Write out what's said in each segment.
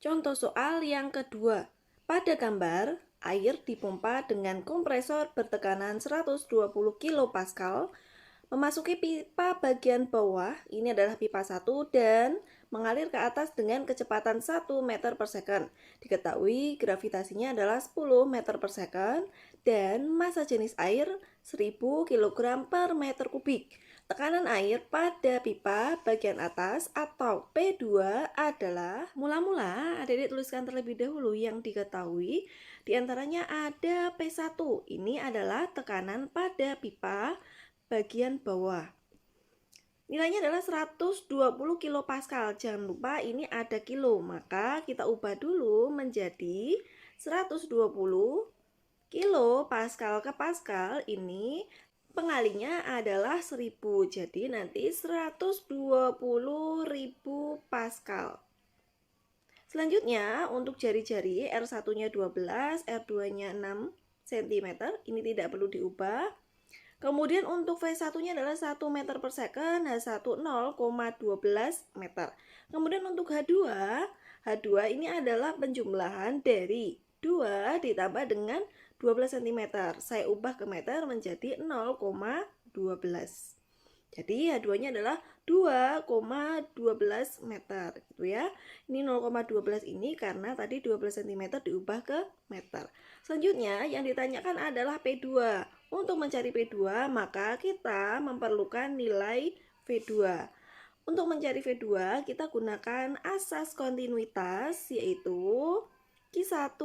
Contoh soal yang kedua. Pada gambar, air dipompa dengan kompresor bertekanan 120 kilopascal memasuki pipa bagian bawah, ini adalah pipa 1 dan mengalir ke atas dengan kecepatan 1 meter per second. Diketahui gravitasinya adalah 10 meter per second dan massa jenis air 1000 kg per meter kubik. Tekanan air pada pipa bagian atas atau P2 adalah, mula-mula adik-adik tuliskan terlebih dahulu yang diketahui. Di antaranya ada P1, ini adalah tekanan pada pipa bagian bawah. Nilainya adalah 120 kilopascal. Jangan lupa ini ada kilo, maka kita ubah dulu menjadi 120 kilopascal ke pascal. Ini pengalinya adalah 1000. Jadi nanti 120.000 pascal. Selanjutnya untuk jari-jari R1-nya 12, R2-nya 6 cm. Ini tidak perlu diubah. Kemudian untuk V1-nya adalah 1 meter per second, H1 0,12 meter. Kemudian untuk H2 ini adalah penjumlahan dari 2 ditambah dengan 12 cm. Saya ubah ke meter menjadi 0,12. Jadi H2-nya adalah 2,12 meter gitu ya. Ini 0,12 ini karena tadi 12 cm diubah ke meter. Selanjutnya yang ditanyakan adalah P2. Untuk mencari P2 maka kita memerlukan nilai V2. Untuk mencari V2 kita gunakan asas kontinuitas yaitu Q1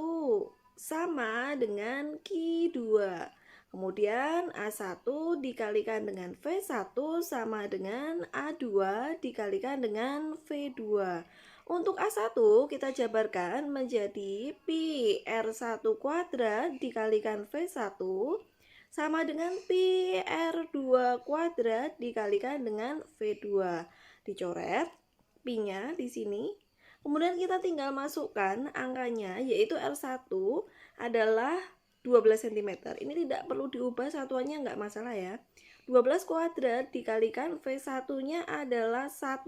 sama dengan Q2. Kemudian A1 dikalikan dengan V1 sama dengan A2 dikalikan dengan V2. Untuk A1 kita jabarkan menjadi pi R1 kuadrat dikalikan V1 sama dengan pi R2 kuadrat dikalikan dengan V2. Dicoret pi-nya di sini. Kemudian kita tinggal masukkan angkanya yaitu R1 adalah 12 cm. Ini tidak perlu diubah satuannya, nggak masalah ya. 12 kuadrat dikalikan V1-nya adalah 1.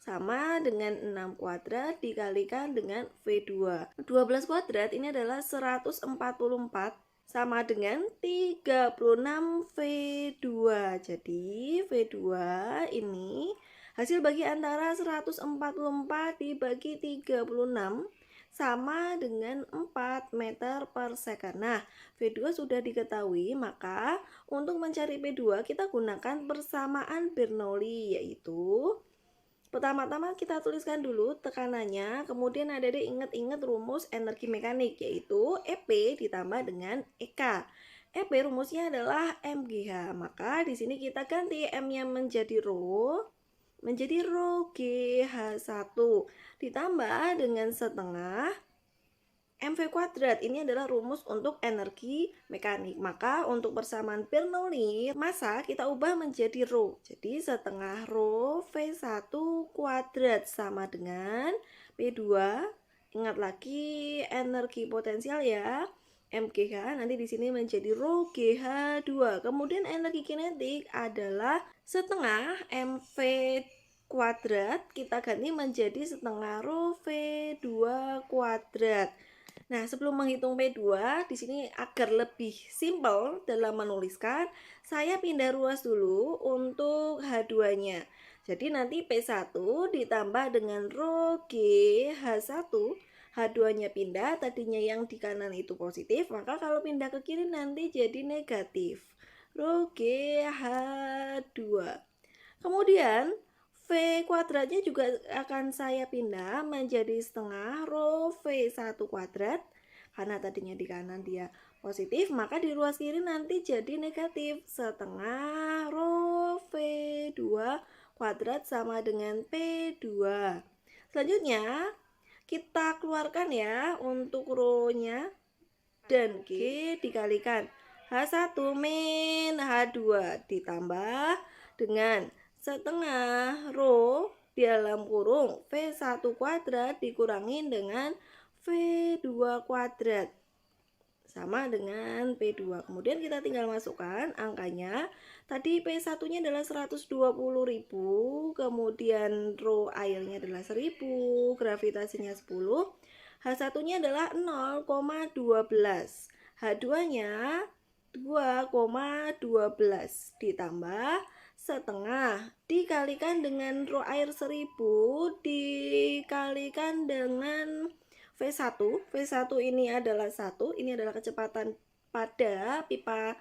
Sama dengan 6 kuadrat dikalikan dengan V2. 12 kuadrat ini adalah 144 sama dengan 36 V2. Jadi V2 ini hasil bagi antara 144 dibagi 36 sama dengan 4 meter per second. Nah, V2 sudah diketahui, maka untuk mencari P2 kita gunakan persamaan Bernoulli, yaitu pertama-tama kita tuliskan dulu tekanannya, kemudian adik-adik ingat-ingat rumus energi mekanik, yaitu EP ditambah dengan EK. EP rumusnya adalah MGH, maka di sini kita ganti M-nya menjadi rho GH1 ditambah dengan setengah MV kuadrat. Ini adalah rumus untuk energi mekanik. Maka untuk persamaan Bernoulli massa kita ubah menjadi rho. Jadi setengah rho V1 kuadrat sama dengan P2. Ingat lagi energi potensial ya. MGH nanti di sini menjadi rho GH2. Kemudian energi kinetik adalah setengah MV kuadrat, kita ganti menjadi setengah rho V2 kuadrat. Nah, sebelum menghitung P2, di sini agar lebih simpel dalam menuliskan, saya pindah ruas dulu untuk H2-nya. Jadi nanti P1 ditambah dengan rho GH1, H2-nya pindah, tadinya yang di kanan itu positif, maka kalau pindah ke kiri nanti jadi negatif. Rho GH2. Kemudian V kuadratnya juga akan saya pindah menjadi setengah rho V1 kuadrat. Karena tadinya di kanan dia positif, maka di ruas kiri nanti jadi negatif. Setengah rho V2 kuadrat sama dengan P2. Selanjutnya kita keluarkan ya untuk rho-nya dan G dikalikan H1 min H2 ditambah dengan setengah rho di dalam kurung V1 kuadrat dikurangi dengan V2 kuadrat sama dengan P2. Kemudian kita tinggal masukkan angkanya. Tadi P1-nya adalah 120.000, kemudian rho airnya adalah 1000, gravitasinya 10. H1-nya adalah 0,12. H2-nya 2,12 ditambah setengah dikalikan dengan rho air 1000 dikalikan dengan V1. V1 ini adalah 1, ini adalah kecepatan pada pipa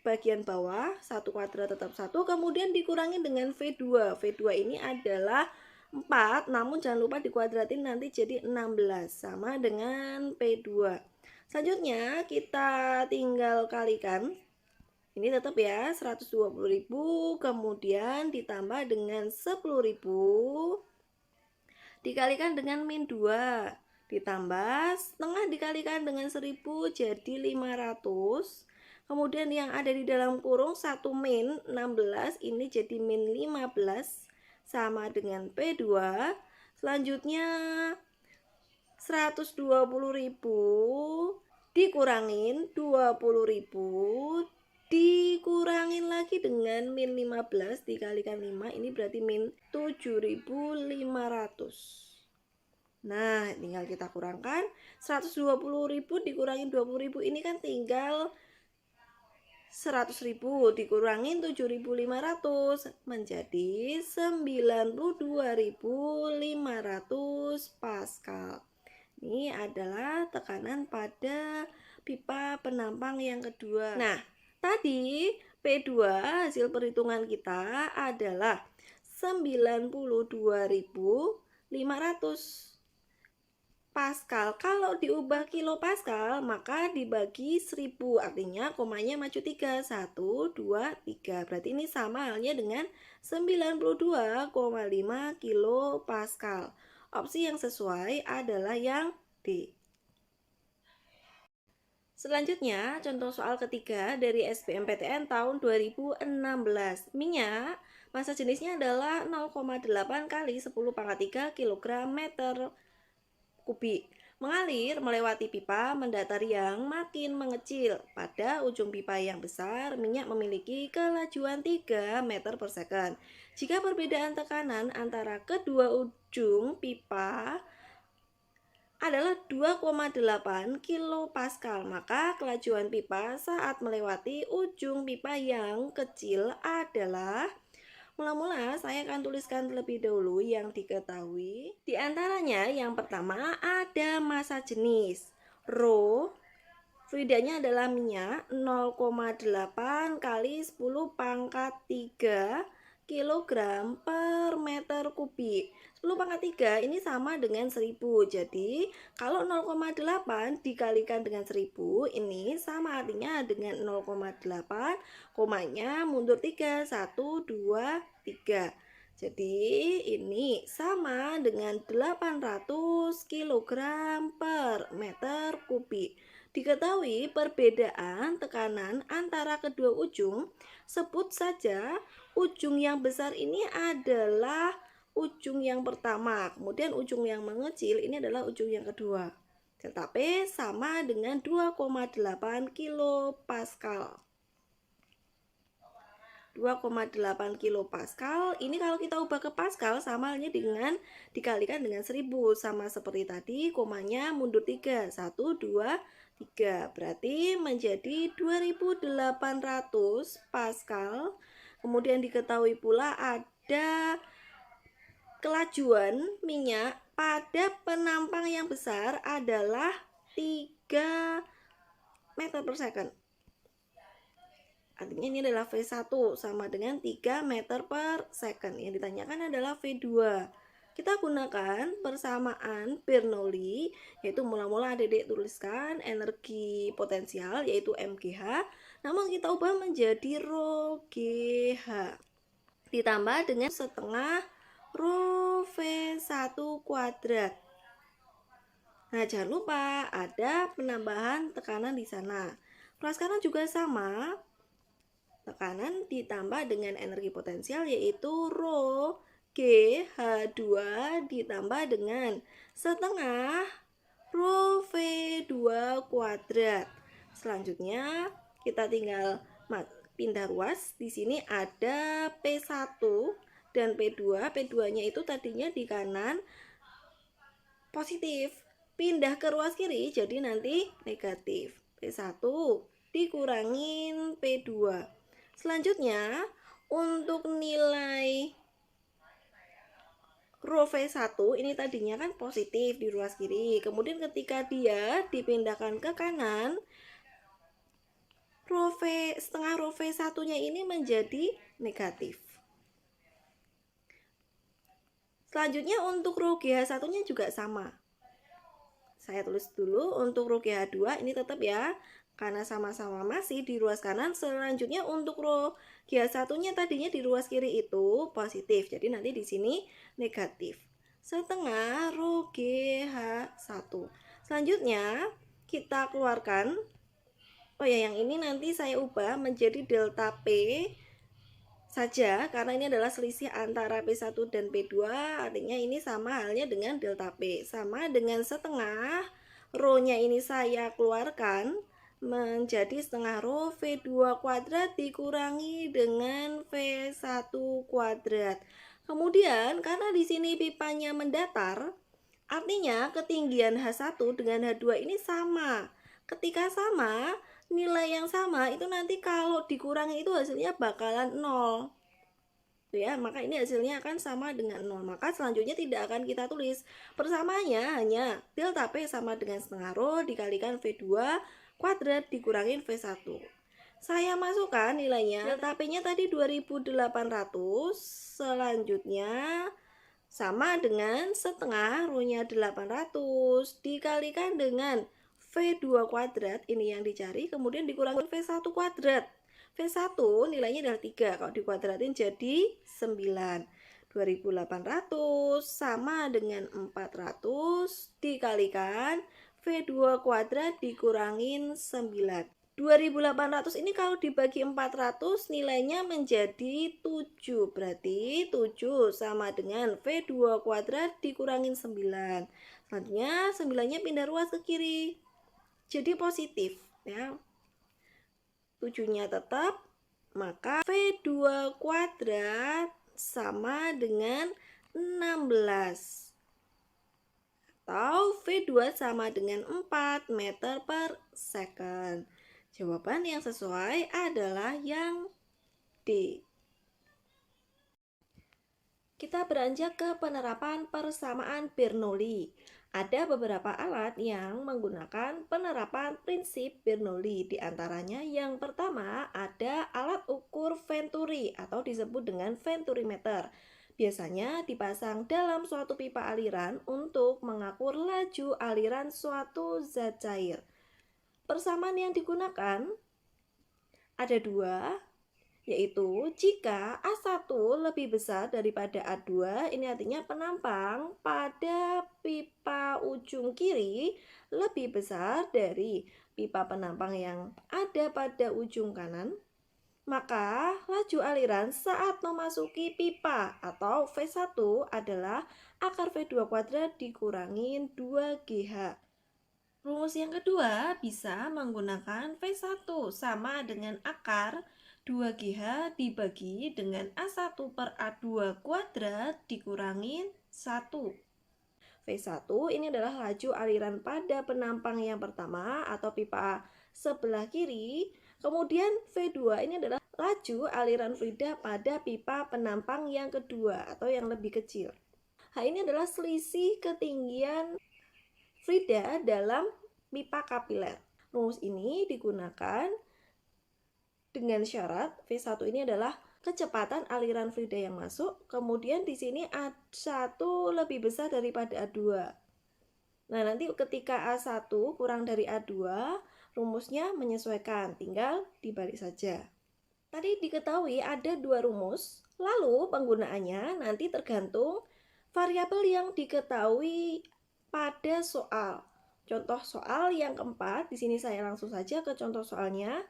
bagian bawah, 1 kuadrat tetap 1, kemudian dikurangi dengan V2. V2 ini adalah 4, namun jangan lupa dikuadratin nanti jadi 16, sama dengan P2. Selanjutnya kita tinggal kalikan. Ini tetap ya 120.000, kemudian ditambah dengan 10.000 dikalikan dengan min 2, ditambah setengah dikalikan dengan 1000 jadi 500. Kemudian yang ada di dalam kurung 1 min 16, ini jadi min 15 sama dengan P2. Selanjutnya 120.000 dikurangin 20.000 dikurangin lagi dengan min 15 dikalikan 5, ini berarti min 7.500. Nah, tinggal kita kurangkan 120.000 dikurangin 20.000, ini kan tinggal 100.000 dikurangin 7.500 menjadi 92.500 Pascal. Ini adalah tekanan pada pipa penampang yang kedua. Nah, tadi P2 hasil perhitungan kita adalah 92.500 Pascal. Kalau diubah kilo Pascal maka dibagi 1000, artinya komanya maju 3, 1, 2, 3. Berarti ini sama halnya dengan 92,5 kilo Pascal. Opsi yang sesuai adalah yang D. Selanjutnya, contoh soal ketiga dari SBMPTN tahun 2016. Minyak, massa jenisnya adalah 0,8 kali 10 pangkat 3 kg meter kubik. Mengalir melewati pipa mendatar yang makin mengecil. Pada ujung pipa yang besar, minyak memiliki kelajuan 3 meter per second. Jika perbedaan tekanan antara kedua ujung pipa adalah 2,8 kilopascal, maka kelajuan pipa saat melewati ujung pipa yang kecil adalah... Mula-mula saya akan tuliskan terlebih dahulu yang diketahui. Di antaranya yang pertama ada massa jenis. Rho, fluidanya adalah minyak 0,8 kali 10 pangkat 3 kilogram per meter kubik. 10 pangkat 3 ini sama dengan 1000. Jadi kalau 0,8 dikalikan dengan 1000 ini sama artinya dengan 0,8, komanya mundur 3, 1, 2, 3. Jadi ini sama dengan 800 kg per meter kubik. Diketahui perbedaan tekanan antara kedua ujung, sebut saja ujung yang besar ini adalah ujung yang pertama, kemudian ujung yang mengecil ini adalah ujung yang kedua. Tetapi sama dengan 2,8 kilopascal. 2,8 kilopascal ini kalau kita ubah ke pascal sama halnya dengan dikalikan dengan 1000, sama seperti tadi komanya mundur 3, 1, 2, 3, berarti menjadi 2800 pascal. Kemudian diketahui pula ada kelajuan minyak pada penampang yang besar adalah 3 meter per second. Artinya ini adalah V1 sama dengan 3 meter per second. Yang ditanyakan adalah V2. Kita gunakan persamaan Bernoulli, yaitu mula-mula adik-adik tuliskan energi potensial yaitu MGH, namun kita ubah menjadi rho GH ditambah dengan setengah rho V1 kuadrat. Nah, jangan lupa ada penambahan tekanan di sana. Sekarang juga sama. Tekanan ditambah dengan energi potensial yaitu rho GH2 ditambah dengan setengah rho V2 kuadrat Selanjutnya kita tinggal pindah ruas. Di sini ada P1 dan P2. P2-nya itu tadinya di kanan positif. Pindah ke ruas kiri jadi nanti negatif. P1 dikurangin P2. Selanjutnya untuk nilai rho V1 ini tadinya kan positif di ruas kiri. Kemudian ketika dia dipindahkan ke kanan, setengah rho V1-nya ini menjadi negatif. Selanjutnya untuk rho GH1-nya juga sama. Saya tulis dulu untuk rho GH2 ini tetap ya, karena sama-sama masih di ruas kanan. Selanjutnya untuk rho GH1-nya tadinya di ruas kiri itu positif. Jadi nanti di sini negatif. Setengah rho GH1. Selanjutnya kita keluarkan. Oh ya, yang ini nanti saya ubah menjadi delta P saja karena ini adalah selisih antara P1 dan P2, artinya ini sama halnya dengan delta P, sama dengan setengah rho-nya ini saya keluarkan menjadi setengah rho V2 kuadrat dikurangi dengan V1 kuadrat. Kemudian karena di sini pipanya mendatar, artinya ketinggian H1 dengan H2 ini sama. Ketika sama, nilai yang sama itu nanti kalau dikurangi itu hasilnya bakalan 0 ya, maka ini hasilnya akan sama dengan 0. Maka selanjutnya tidak akan kita tulis persamaannya, hanya delta P sama dengan setengah rho dikalikan V2 kuadrat dikurangin V1. Saya masukkan nilainya, delta P-nya tadi 2800, selanjutnya sama dengan setengah rho-nya 800 dikalikan dengan V2 kuadrat, ini yang dicari, kemudian dikurangi V1 kuadrat. V1 nilainya adalah 3, kalau dikuadratin jadi 9. 2800 sama dengan 400 dikalikan V2 kuadrat dikurangin 9. 2800 ini kalau dibagi 400 nilainya menjadi 7. Berarti 7 sama dengan V2 kuadrat dikurangin 9. Selanjutnya 9-nya pindah ruas ke kiri. Jadi positif ya. 7-nya tetap, maka V2 kuadrat sama dengan 16. Atau V2 sama dengan 4 meter per second. Jawaban yang sesuai adalah yang D. Kita beranjak ke penerapan persamaan Bernoulli. Ada beberapa alat yang menggunakan penerapan prinsip Bernoulli. Di antaranya yang pertama ada alat ukur Venturi atau disebut dengan venturimeter. Biasanya dipasang dalam suatu pipa aliran untuk mengukur laju aliran suatu zat cair. Persamaan yang digunakan ada dua, yaitu jika A1 lebih besar daripada A2, ini artinya penampang pada pipa ujung kiri lebih besar dari pipa penampang yang ada pada ujung kanan, maka laju aliran saat memasuki pipa atau V1 adalah akar V2 kuadrat dikurangin 2GH. Rumus yang kedua bisa menggunakan V1 sama dengan akar 2GH dibagi dengan A1 per A2 kuadrat dikurangin 1. V1 ini adalah laju aliran pada penampang yang pertama atau pipa sebelah kiri. Kemudian V2 ini adalah laju aliran fluida pada pipa penampang yang kedua atau yang lebih kecil. H ini adalah selisih ketinggian fluida dalam pipa kapiler. Rumus ini digunakan dengan syarat V1 ini adalah kecepatan aliran fluida yang masuk, kemudian di sini A1 lebih besar daripada A2. Nah, nanti ketika A1 kurang dari A2, rumusnya menyesuaikan, tinggal dibalik saja. Tadi diketahui ada dua rumus, lalu penggunaannya nanti tergantung variabel yang diketahui pada soal. Contoh soal yang keempat, di sini saya langsung saja ke contoh soalnya.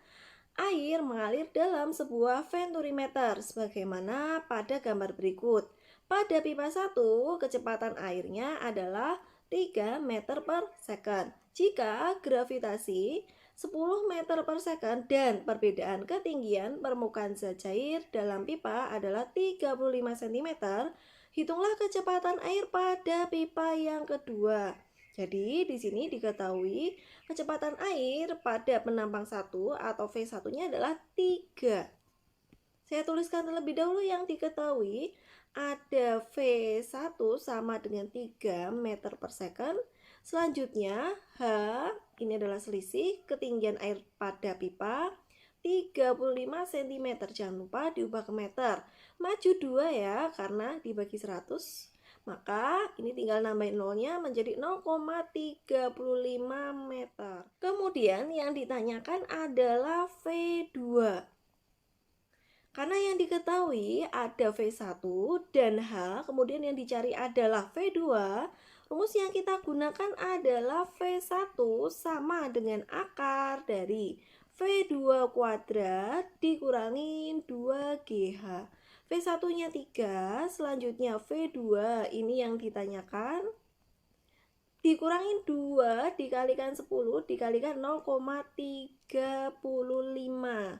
Air mengalir dalam sebuah venturimeter sebagaimana pada gambar berikut. Pada pipa 1, kecepatan airnya adalah 3 meter per second. Jika gravitasi 10 meter per second dan perbedaan ketinggian permukaan zat cair dalam pipa adalah 35 cm, hitunglah kecepatan air pada pipa yang kedua. Jadi di sini diketahui kecepatan air pada penampang 1 atau V1-nya adalah 3. Saya tuliskan terlebih dahulu yang diketahui. Ada V1 sama dengan 3 meter per second. Selanjutnya H, ini adalah selisih ketinggian air pada pipa 35 cm. Jangan lupa diubah ke meter. Maju 2 ya, karena dibagi 100. Maka ini tinggal nambahin nolnya menjadi 0,35 meter. Kemudian yang ditanyakan adalah V2. Karena yang diketahui ada V1 dan H, kemudian yang dicari adalah V2. Rumus yang kita gunakan adalah V1 sama dengan akar dari V2 kuadrat dikurangin 2GH. V1-nya 3, selanjutnya V2 ini yang ditanyakan. Dikurangin 2 dikalikan 10 dikalikan 0,35.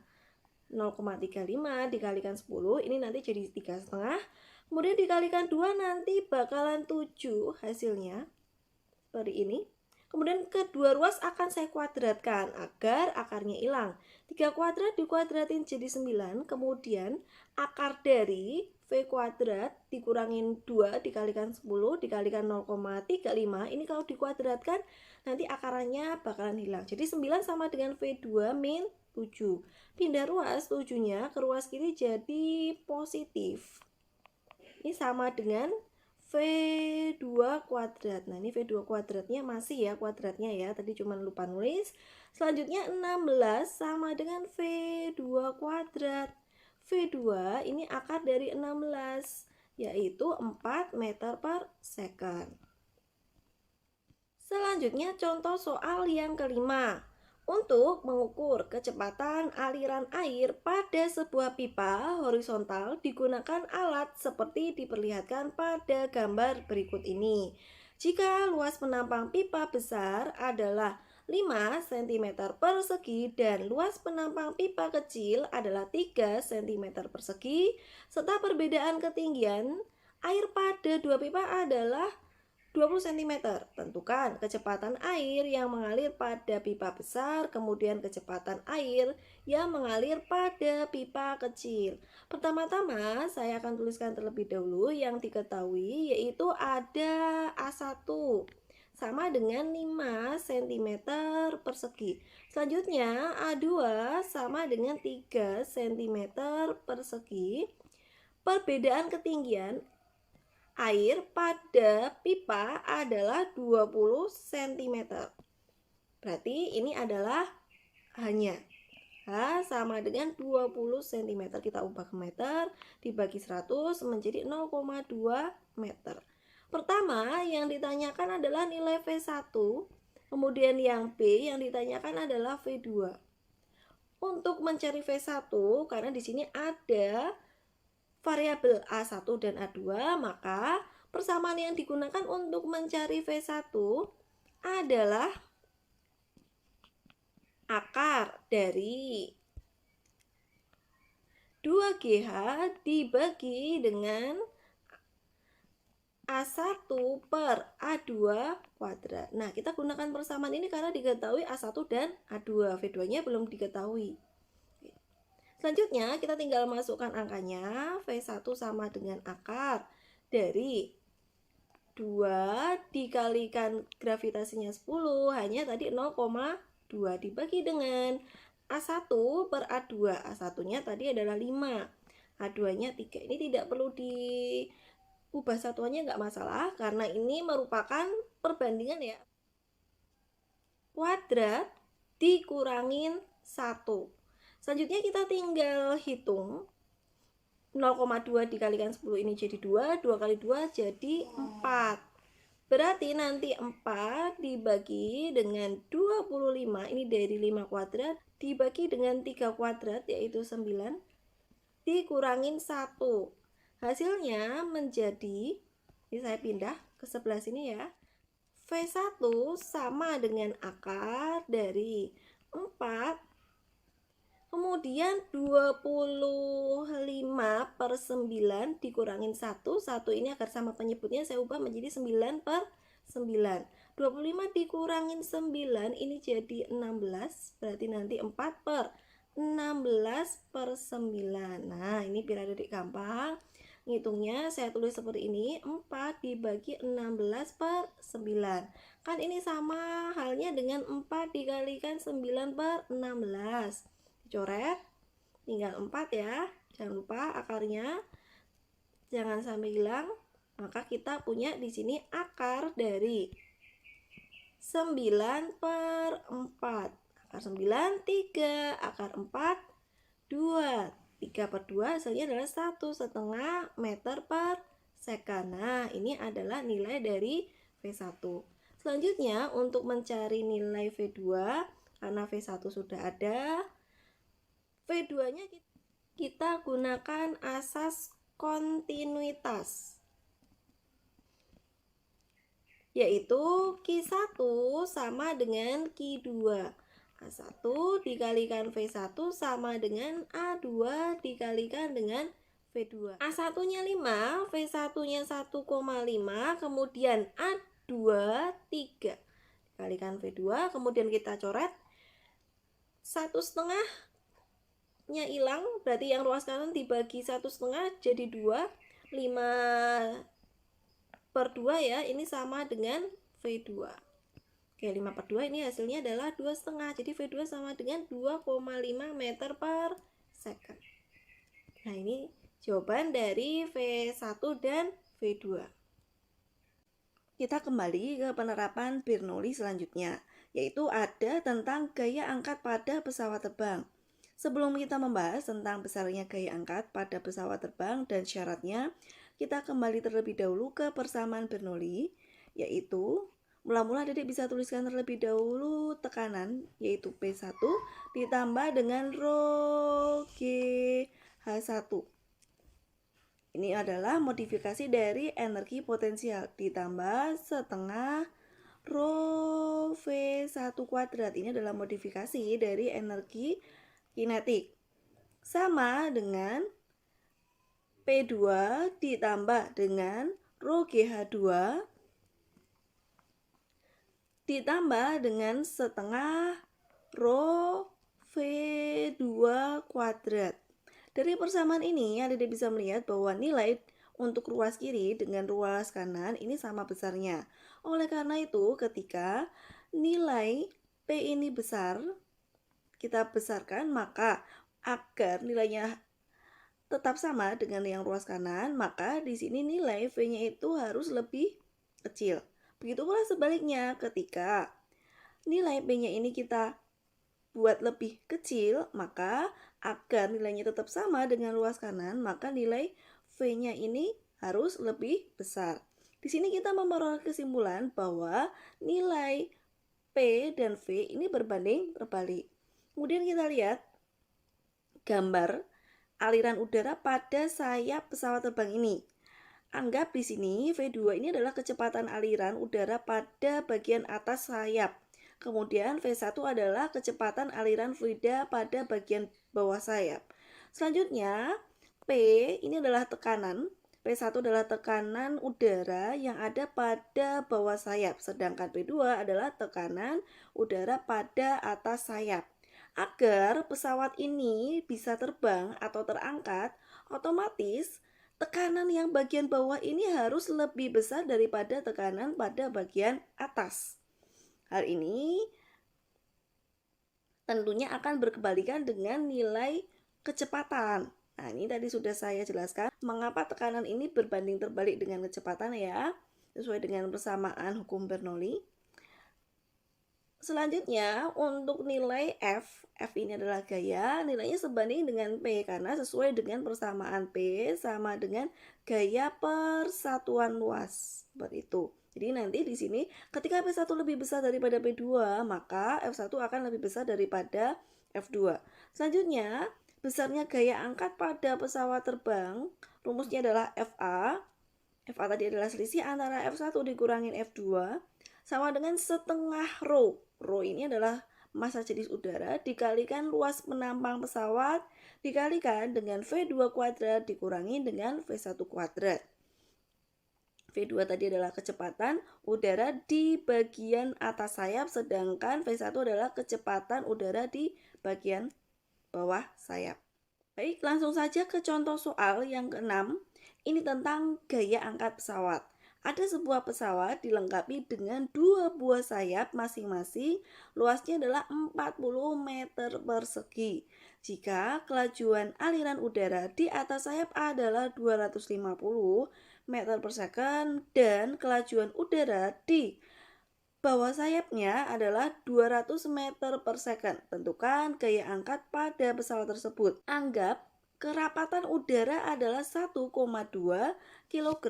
0,35 dikalikan 10 ini nanti jadi 3,5, kemudian dikalikan 2 nanti bakalan 7 hasilnya seperti ini. Kemudian kedua ruas akan saya kuadratkan agar akarnya hilang. 3 kuadrat dikuadratin jadi 9, kemudian akar dari V kuadrat dikurangin 2 dikalikan 10 dikalikan 0,35, ini kalau dikuadratkan nanti akarannya bakalan hilang. Jadi 9 sama dengan V2 min 7. Pindah ruas 7-nya ke ruas kiri jadi positif. Ini sama dengan V2 kuadrat. Nah, ini V2 kuadratnya masih ya kuadratnya ya. Tadi cuma lupa nulis. Selanjutnya 16 sama dengan V2 kuadrat. V2 ini akar dari 16, yaitu 4 meter per second. Selanjutnya contoh soal yang kelima. Untuk mengukur kecepatan aliran air pada sebuah pipa horizontal digunakan alat seperti diperlihatkan pada gambar berikut ini. Jika luas penampang pipa besar adalah 5 cm persegi dan luas penampang pipa kecil adalah 3 cm persegi, serta perbedaan ketinggian air pada dua pipa adalah 20 cm. Tentukan kecepatan air yang mengalir pada pipa besar, kemudian kecepatan air yang mengalir pada pipa kecil. Pertama-tama saya akan tuliskan terlebih dahulu yang diketahui, yaitu ada A1 sama dengan 5 cm persegi. Selanjutnya A2 sama dengan 3 cm persegi. Perbedaan ketinggian air pada pipa adalah 20 cm. Berarti ini adalah hanya H sama dengan 20 cm. Kita ubah ke meter, dibagi 100 menjadi 0,2 meter. Pertama yang ditanyakan adalah nilai V1, kemudian yang B yang ditanyakan adalah V2. Untuk mencari V1, karena di sini ada variabel A1 dan A2, maka persamaan yang digunakan untuk mencari V1 adalah akar dari 2GH dibagi dengan A1 per A2 kuadrat. Nah, kita gunakan persamaan ini karena diketahui A1 dan A2. V2-nya belum diketahui. Selanjutnya kita tinggal masukkan angkanya. V1 sama dengan akar dari 2 dikalikan gravitasinya 10, hanya tadi 0,2 dibagi dengan A1 per A2. A1-nya tadi adalah 5, A2-nya 3. Ini tidak perlu diubah satuannya, nggak masalah karena ini merupakan perbandingan ya. Kuadrat dikurangin 1. Selanjutnya kita tinggal hitung. 0,2 dikalikan 10 ini jadi 2, 2 kali 2 jadi 4. Berarti nanti 4 dibagi dengan 25, ini dari 5 kuadrat, dibagi dengan 3 kuadrat yaitu 9, dikurangin 1. Hasilnya menjadi, ini saya pindah ke sebelah sini ya, V1 sama dengan akar dari 4. Kemudian 25/9 dikurangin 1. 1 ini agar sama penyebutnya saya ubah menjadi 9/9. 25 dikurangin 9 ini jadi 16. Berarti nanti 4/16/9. Nah, ini biar adik gampang ngitungnya, saya tulis seperti ini. 4 dibagi 16/9. Kan ini sama halnya dengan 4 dikalikan 9/16. Coret, tinggal 4 ya, jangan lupa akarnya jangan sampai hilang. Maka kita punya di sini akar dari 9/4. Akar 9 3, akar 4 2. 3/2 hasilnya adalah 1,5 meter per second. Nah, ini adalah nilai dari V1. Selanjutnya untuk mencari nilai V2, karena V1 sudah ada, V2-nya kita gunakan asas kontinuitas, yaitu Q1 sama dengan Q2. A1 dikalikan V1 sama dengan A2 dikalikan dengan V2. A1-nya 5, V1-nya 1,5, kemudian A2 3. Dikalikan V2, kemudian kita coret. 1,5 nya hilang, berarti yang ruas kanan dibagi 1,5 jadi 2. 5/2 ya, ini sama dengan V2. Oke, 5/2 ini hasilnya adalah 2,5. Jadi V2 sama dengan 2,5 meter per second. Nah, ini jawaban dari V1 dan V2. Kita kembali ke penerapan Bernoulli selanjutnya, yaitu ada tentang gaya angkat pada pesawat terbang. Sebelum kita membahas tentang besarnya gaya angkat pada pesawat terbang dan syaratnya, kita kembali terlebih dahulu ke persamaan Bernoulli, yaitu mula-mula adik bisa tuliskan terlebih dahulu tekanan, yaitu P1 ditambah dengan rho GH1. Ini adalah modifikasi dari energi potensial ditambah setengah rho V1 kuadrat. Ini adalah modifikasi dari energi kinetik. Sama dengan P2 ditambah dengan rho GH2 ditambah dengan setengah rho V2 kuadrat. Dari persamaan ini, Anda bisa melihat bahwa nilai untuk ruas kiri dengan ruas kanan ini sama besarnya. Oleh karena itu, ketika nilai P ini besar, kita besarkan, maka agar nilainya tetap sama dengan yang ruas kanan, maka di sini nilai V-nya itu harus lebih kecil. Begitu pula sebaliknya, ketika nilai P-nya ini kita buat lebih kecil, maka agar nilainya tetap sama dengan ruas kanan, maka nilai V-nya ini harus lebih besar. Di sini kita memperoleh kesimpulan bahwa nilai P dan V ini berbanding terbalik. Kemudian kita lihat gambar aliran udara pada sayap pesawat terbang ini. Anggap di sini V2 ini adalah kecepatan aliran udara pada bagian atas sayap. Kemudian V1 adalah kecepatan aliran fluida pada bagian bawah sayap. Selanjutnya P ini adalah tekanan. P1 adalah tekanan udara yang ada pada bawah sayap. Sedangkan P2 adalah tekanan udara pada atas sayap. Agar pesawat ini bisa terbang atau terangkat, otomatis tekanan yang bagian bawah ini harus lebih besar daripada tekanan pada bagian atas. Hal ini tentunya akan berkebalikan dengan nilai kecepatan. Nah, ini tadi sudah saya jelaskan mengapa tekanan ini berbanding terbalik dengan kecepatan ya, sesuai dengan persamaan hukum Bernoulli. Selanjutnya untuk nilai F ini adalah gaya, nilainya sebanding dengan P karena sesuai dengan persamaan P sama dengan gaya persatuan luas. Seperti itu. Jadi nanti di sini ketika P1 lebih besar daripada P2, maka F1 akan lebih besar daripada F2. Selanjutnya, besarnya gaya angkat pada pesawat terbang, rumusnya adalah FA. FA tadi adalah selisih antara F1 dikurangin F2 sama dengan setengah rho. Rho ini adalah massa jenis udara dikalikan luas penampang pesawat dikalikan dengan V2 kuadrat dikurangi dengan V1 kuadrat. V2 tadi adalah kecepatan udara di bagian atas sayap, sedangkan V1 adalah kecepatan udara di bagian bawah sayap. Baik, langsung saja ke contoh soal yang ke-6. Ini tentang gaya angkat pesawat. Ada sebuah pesawat dilengkapi dengan 2 buah sayap masing-masing, luasnya adalah 40 meter persegi. Jika kelajuan aliran udara di atas sayap adalah 250 meter per second dan kelajuan udara di bawah sayapnya adalah 200 meter per second. Tentukan gaya angkat pada pesawat tersebut. Anggap kerapatan udara adalah 1,2 kg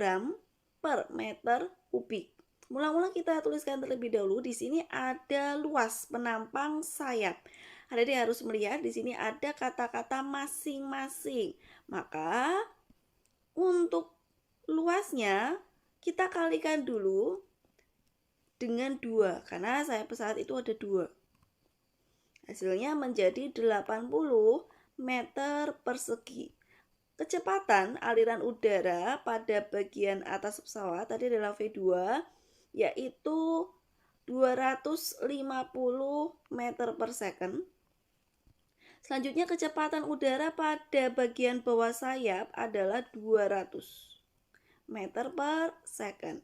per meter kubik. Mula-mula kita tuliskan terlebih dahulu. Di sini ada luas penampang sayap. Adik harus melihat di sini ada kata-kata masing-masing. Maka untuk luasnya kita kalikan dulu dengan 2 karena sayap pesawat itu ada 2. Hasilnya menjadi 80 meter persegi. Kecepatan aliran udara pada bagian atas pesawat tadi adalah V2 yaitu 250 meter per second. Selanjutnya kecepatan udara pada bagian bawah sayap adalah 200 meter per second.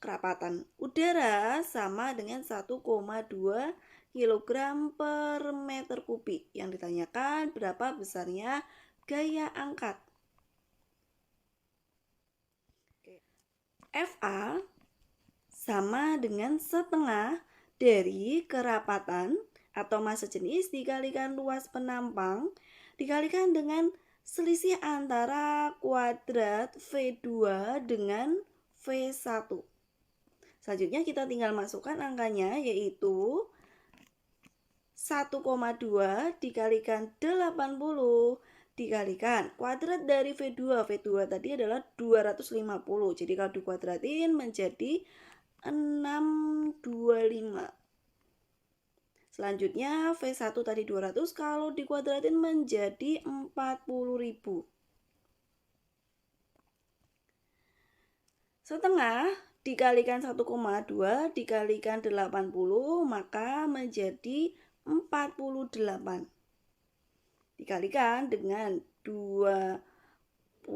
Kerapatan udara sama dengan 1,2 kg per meter kubik. Yang ditanyakan berapa besarnya gaya angkat. FA sama dengan setengah dari kerapatan atau massa jenis dikalikan luas penampang dikalikan dengan selisih antara kuadrat V2 dengan V1. Selanjutnya kita tinggal masukkan angkanya yaitu 1,2 dikalikan 80 dikalikan kuadrat dari V2. V2 tadi adalah 250. Jadi kalau dikuadratin menjadi 625. Selanjutnya V1 tadi 200 kalau dikuadratin menjadi 40.000. Setengah dikalikan 1,2 dikalikan 80 maka menjadi 48. Dikalikan dengan 22.500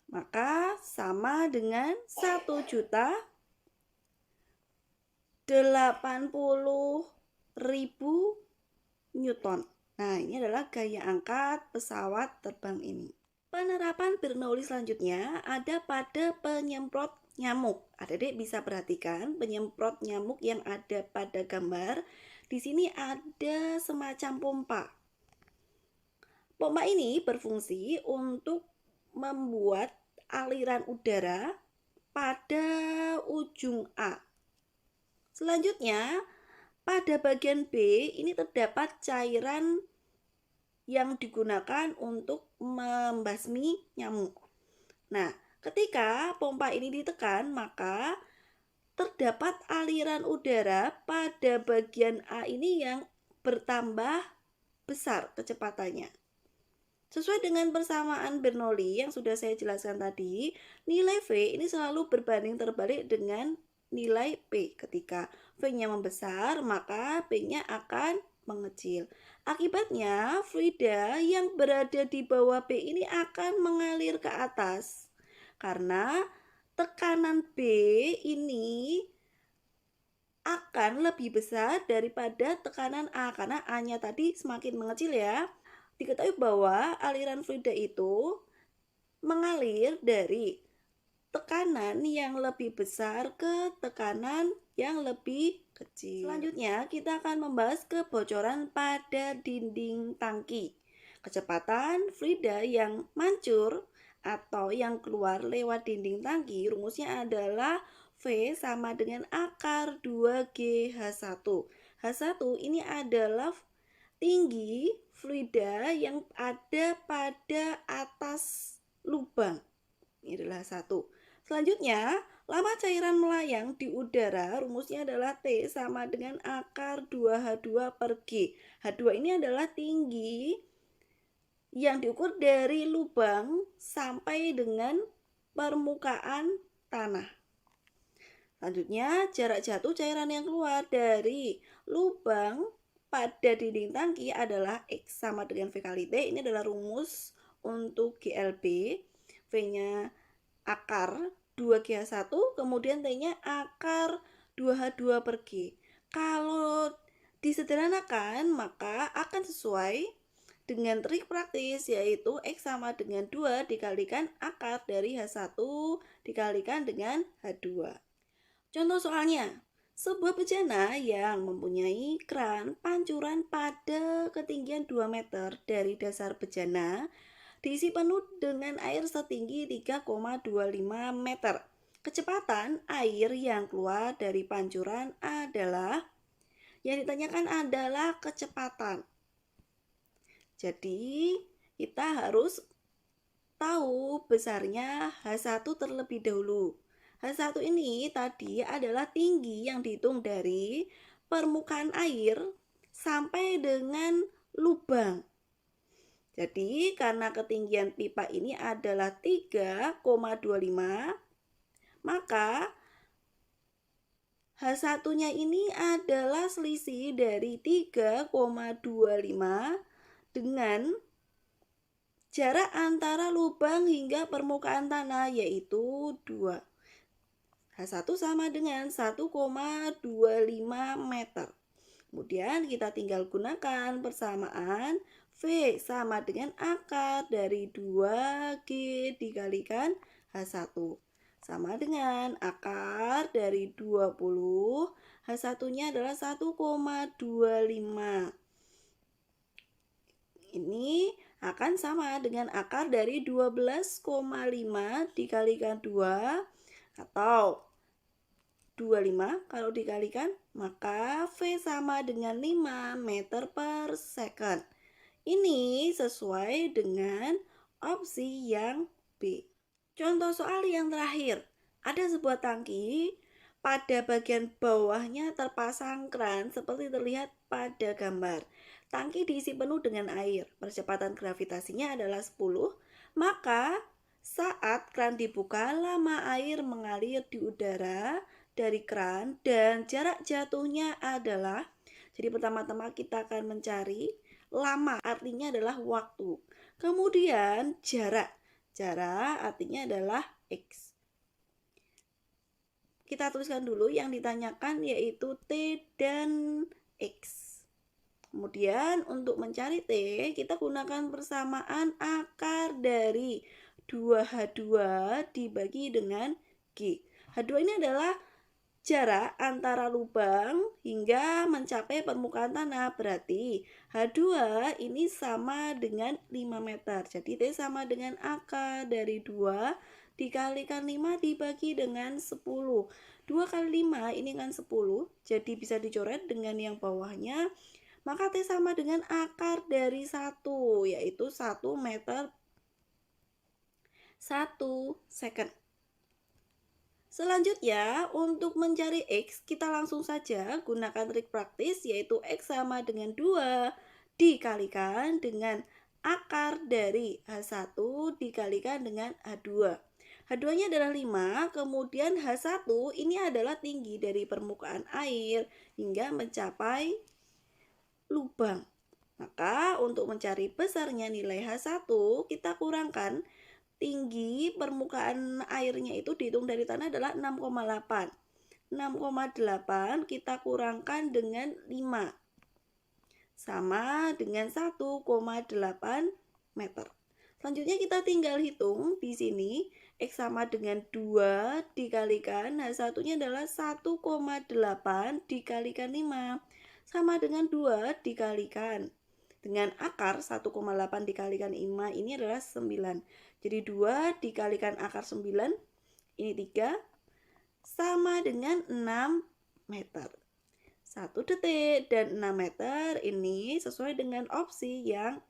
maka sama dengan 1.080.000 Newton. Nah, ini adalah gaya angkat pesawat terbang ini. Penerapan Bernoulli selanjutnya ada pada penyemprot nyamuk. Adik-adik bisa perhatikan penyemprot nyamuk yang ada pada gambar. Di sini ada semacam pompa. Pompa ini berfungsi untuk membuat aliran udara pada ujung A. Selanjutnya, pada bagian B ini terdapat cairan yang digunakan untuk membasmi nyamuk. Nah, ketika pompa ini ditekan, maka terdapat aliran udara pada bagian A ini yang bertambah besar kecepatannya. Sesuai dengan persamaan Bernoulli yang sudah saya jelaskan tadi, nilai V ini selalu berbanding terbalik dengan nilai P. Ketika V-nya membesar, maka P-nya akan mengecil. Akibatnya, fluida yang berada di bawah P ini akan mengalir ke atas. Karena tekanan B ini akan lebih besar daripada tekanan A. Karena A-nya tadi semakin mengecil ya. Diketahui bahwa aliran fluida itu mengalir dari tekanan yang lebih besar ke tekanan yang lebih kecil. Selanjutnya kita akan membahas kebocoran pada dinding tangki. Kecepatan fluida yang mancur atau yang keluar lewat dinding tangki rumusnya adalah V sama dengan akar 2GH1. H1 ini adalah tinggi fluida yang ada pada atas lubang. Ini adalah 1. Selanjutnya, lama cairan melayang di udara rumusnya adalah T sama dengan akar 2H2 per G. H2 ini adalah tinggi yang diukur dari lubang sampai dengan permukaan tanah. Selanjutnya, jarak jatuh cairan yang keluar dari lubang pada dinding tangki adalah X sama dengan V kali T. Ini adalah rumus untuk GLB. V-nya akar 2GH1, kemudian T-nya akar 2H2 per G. Kalau disederhanakan, maka akan sesuai dengan trik praktis, yaitu X sama dengan 2 dikalikan akar dari H1 dikalikan dengan H2. Contoh soalnya, sebuah bejana yang mempunyai keran pancuran pada ketinggian 2 meter dari dasar bejana diisi penuh dengan air setinggi 3,25 meter. Kecepatan air yang keluar dari pancuran adalah, yang ditanyakan adalah kecepatan. Jadi, kita harus tahu besarnya H1 terlebih dahulu. H1 ini tadi adalah tinggi yang dihitung dari permukaan air sampai dengan lubang. Jadi karena ketinggian pipa ini adalah 3,25, maka H1-nya ini adalah selisih dari 3,25 dengan jarak antara lubang hingga permukaan tanah, yaitu 2. H1 sama dengan 1,25 meter. Kemudian kita tinggal gunakan persamaan V sama dengan akar dari 2G dikalikan H1. Sama dengan akar dari 20, H1-nya adalah 1,25. Ini akan sama dengan akar dari 12,5 dikalikan 2 atau 25 kalau dikalikan, maka V sama dengan 5 meter per second. Ini sesuai dengan opsi yang B. Contoh soal yang terakhir, ada sebuah tangki, pada bagian bawahnya terpasang keran seperti terlihat pada gambar. Tangki diisi penuh dengan air, percepatan gravitasinya adalah 10, maka saat keran dibuka, lama air mengalir di udara dari keran dan jarak jatuhnya adalah, jadi pertama-tama kita akan mencari lama, artinya adalah waktu. Kemudian jarak artinya adalah X. Kita tuliskan dulu yang ditanyakan yaitu T dan X. Kemudian untuk mencari T, kita gunakan persamaan akar dari 2H2 dibagi dengan G. H2 ini adalah jarak antara lubang hingga mencapai permukaan tanah. Berarti H2 ini sama dengan 5 meter. Jadi T sama dengan akar dari 2 dikalikan 5 dibagi dengan 10. 2 kali 5 ini kan 10. Jadi bisa dicoret dengan yang bawahnya. Maka T sama dengan akar dari 1, yaitu 1 meter 1 second. Selanjutnya, untuk mencari X, kita langsung saja gunakan trik praktis, yaitu X sama dengan 2 dikalikan dengan akar dari H1 dikalikan dengan H2. H2-nya adalah 5, kemudian H1 ini adalah tinggi dari permukaan air hingga mencapai lubang. Maka untuk mencari besarnya nilai H1, kita kurangkan tinggi permukaan airnya itu dihitung dari tanah adalah 6,8. 6,8 kita kurangkan dengan 5. Sama dengan 1,8 meter. Selanjutnya kita tinggal hitung di sini X sama dengan 2 dikalikan H1-nya adalah 1,8 dikalikan 5 sama dengan 2 dikalikan dengan akar 1,8 dikalikan 5 ini adalah 9. Jadi 2 dikalikan akar 9 ini 3 sama dengan 6 meter. 1 detik dan 6 meter ini sesuai dengan opsi yang